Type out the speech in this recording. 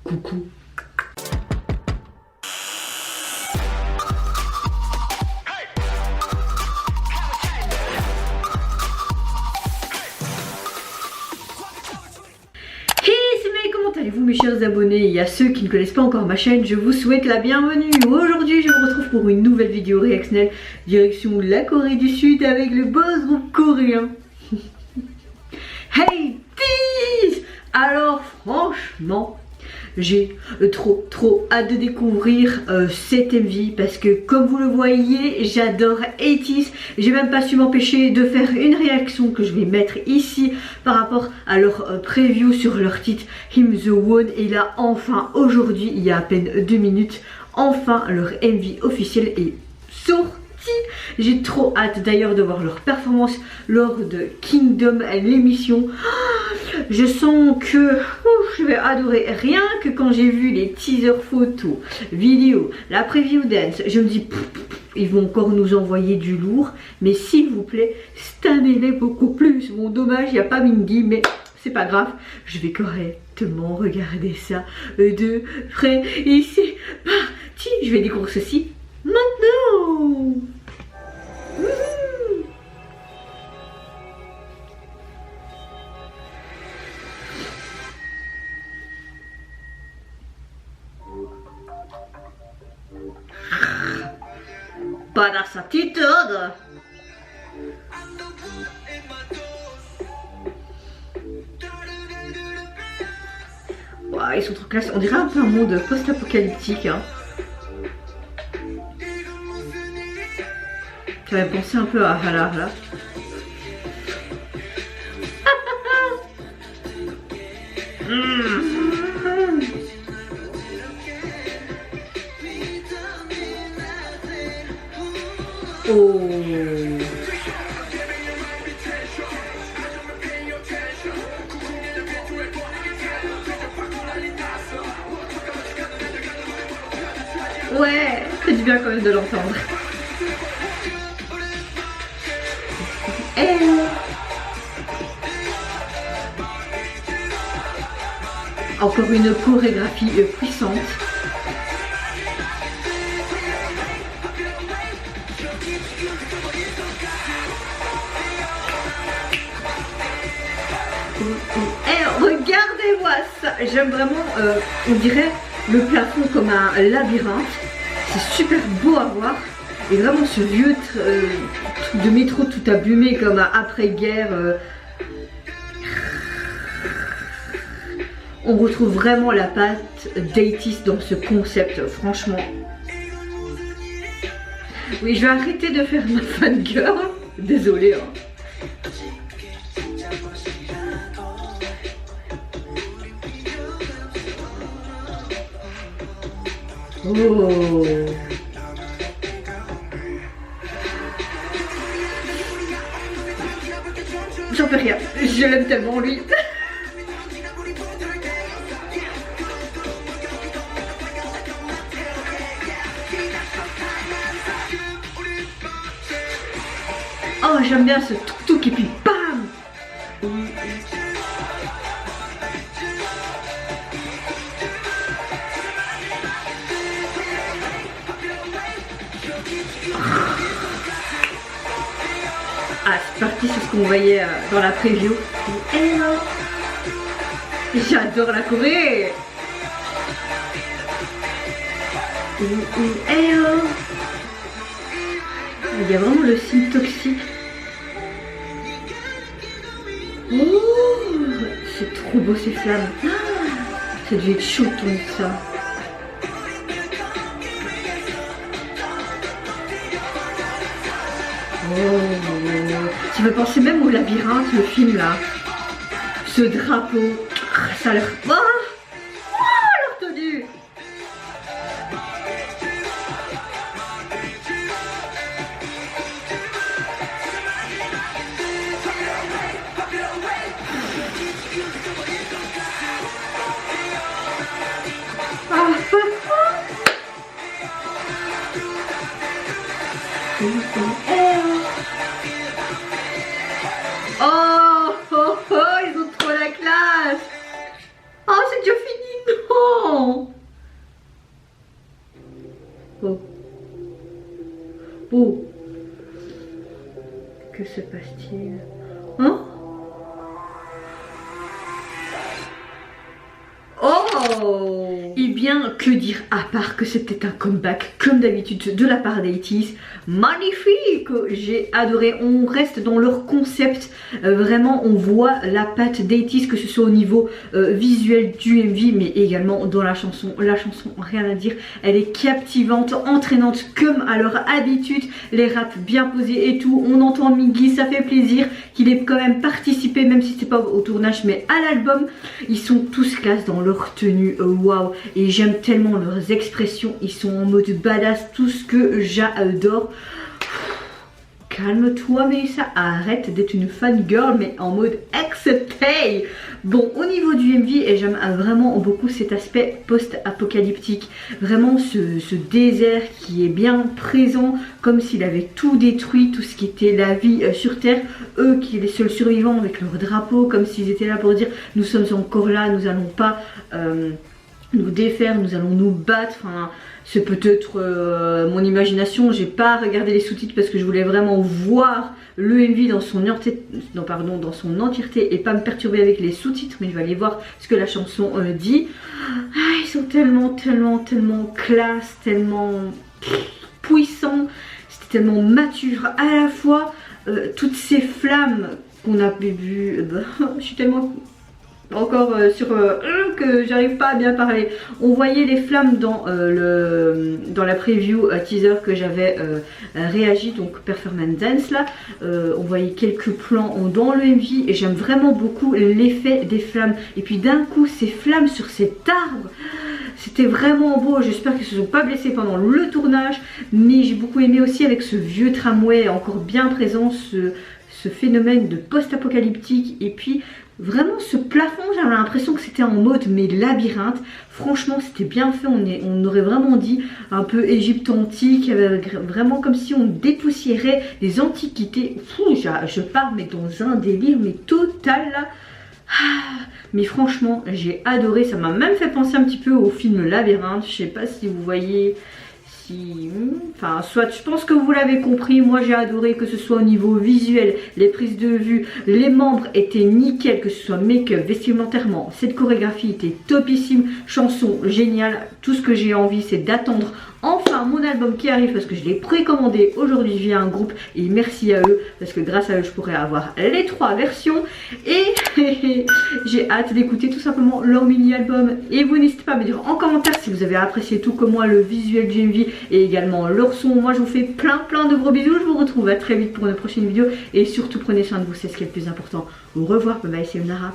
Coucou. Comment allez-vous mes chers abonnés et à ceux qui ne connaissent pas encore ma chaîne, je vous souhaite la bienvenue. Aujourd'hui je vous retrouve pour une nouvelle vidéo réactionnelle direction la Corée du Sud avec le boss groupe coréen. Hey Tease. Alors franchement j'ai trop hâte de découvrir cette MV parce que comme vous le voyez j'adore 80's. J'ai même pas su m'empêcher de faire une réaction que je vais mettre ici par rapport à leur preview sur leur titre Him The One. Et là enfin aujourd'hui il y a à peine 2 minutes enfin leur MV officiel est sorti. J'ai trop hâte d'ailleurs de voir leur performance lors de Kingdom, l'émission. Je sens que je vais adorer. Rien que quand j'ai vu les teasers photos, vidéos, la preview dance, je me dis ils vont encore nous envoyer du lourd. Mais s'il vous plaît, stannez-les beaucoup plus. Bon dommage, il n'y a pas Mingy, mais c'est pas grave. Je vais correctement regarder ça de près. Et c'est parti. Je vais découvrir ceci maintenant. Para sa attitude. Wow, ils sont trop classe. On dirait un peu un monde post-apocalyptique. Hein. Ça m'a pensé un peu à Halar là. Oh. Ouais, c'est du bien quand même de l'entendre. Encore une chorégraphie puissante. Regardez-moi ça. J'aime vraiment, on dirait le plafond comme un labyrinthe. C'est super beau à voir. Et vraiment ce vieux truc de métro tout abîmé comme un après-guerre. On retrouve vraiment la patte d'80's dans ce concept, franchement. Oui, je vais arrêter de faire ma fangirl. Désolée. Hein. Oh. J'en fais rien, je l'aime tellement lui. Oh j'aime bien ce tuk-tuk et puis bam. Ah c'est parti, c'est ce qu'on voyait dans la preview. Hello. J'adore la Corée. Hello. Il y a vraiment le signe toxique. Oh, c'est trop beau ces flammes. Ça devait être chaud tout ça. Oh, ça me pensait même au labyrinthe, le film là. Ce drapeau, ça a l'air... Oh, leur tenue. Oh, oh, style. Hein? Oh! Eh bien, que dire à part que c'était un comeback comme d'habitude de la part d'A-Teez. Magnifique! J'ai adoré. On reste dans leur concept. Vraiment, on voit la patte d'A-Teez, que ce soit au niveau visuel du MV, mais également dans la chanson. La chanson, rien à dire. Elle est captivante, entraînante comme à leur habitude. Les raps bien posés et tout. On entend Miggy, ça fait plaisir qu'il ait quand même participé, même si c'est pas au tournage, mais à l'album. Ils sont tous classe dans leur tenue. Waouh! Et j'aime tellement leurs expressions. Ils sont en mode badass, tout ce que j'adore. Calme-toi Mélissa, arrête d'être une fangirl mais en mode accepté. Bon, au niveau du MV, et j'aime vraiment beaucoup cet aspect post-apocalyptique. Vraiment ce désert qui est bien présent, comme s'il avait tout détruit, tout ce qui était la vie sur Terre. Eux qui sont les seuls survivants avec leur drapeau, comme s'ils étaient là pour dire nous sommes encore là, nous n'allons pas nous défaire, nous allons nous battre. Enfin, c'est peut-être mon imagination. J'ai pas regardé les sous-titres parce que je voulais vraiment voir le MV dans son entièreté et pas me perturber avec les sous-titres, mais je vais aller voir ce que la chanson dit. Ah, ils sont tellement classe, tellement puissants, c'était tellement mature à la fois. Toutes ces flammes qu'on a vues, je suis tellement encore que j'arrive pas à bien parler. On voyait les flammes dans la preview teaser que j'avais réagi, donc Performance Dance là. On voyait quelques plans dans le MV et j'aime vraiment beaucoup l'effet des flammes. Et puis d'un coup ces flammes sur cet arbre, c'était vraiment beau. J'espère qu'ils ne se sont pas blessés pendant le tournage, mais j'ai beaucoup aimé aussi avec ce vieux tramway encore bien présent, ce phénomène de post-apocalyptique. Et puis vraiment ce plafond, j'avais l'impression que c'était en mode mais labyrinthe. Franchement c'était bien fait, on aurait vraiment dit un peu Égypte antique, vraiment comme si on dépoussiérait les antiquités. Fou, je pars mais dans un délire mais total là. Mais franchement j'ai adoré, ça m'a même fait penser un petit peu au film Labyrinthe. Je sais pas si vous voyez, enfin soit, je pense que vous l'avez compris. Moi j'ai adoré, que ce soit au niveau visuel, les prises de vue, les membres étaient nickel, que ce soit make-up, vestimentairement, cette chorégraphie était topissime, chanson géniale. Tout ce que j'ai envie c'est d'attendre enfin mon album qui arrive parce que je l'ai précommandé aujourd'hui via un groupe et merci à eux parce que grâce à eux je pourrais avoir les 3 versions et j'ai hâte d'écouter tout simplement leur mini album. Et vous n'hésitez pas à me dire en commentaire si vous avez apprécié tout comme moi le visuel du MV et également leur son. Moi je vous fais plein de gros bisous, je vous retrouve à très vite pour une prochaine vidéo et surtout prenez soin de vous, c'est ce qui est le plus important. Au revoir, bye bye, c'est Nara.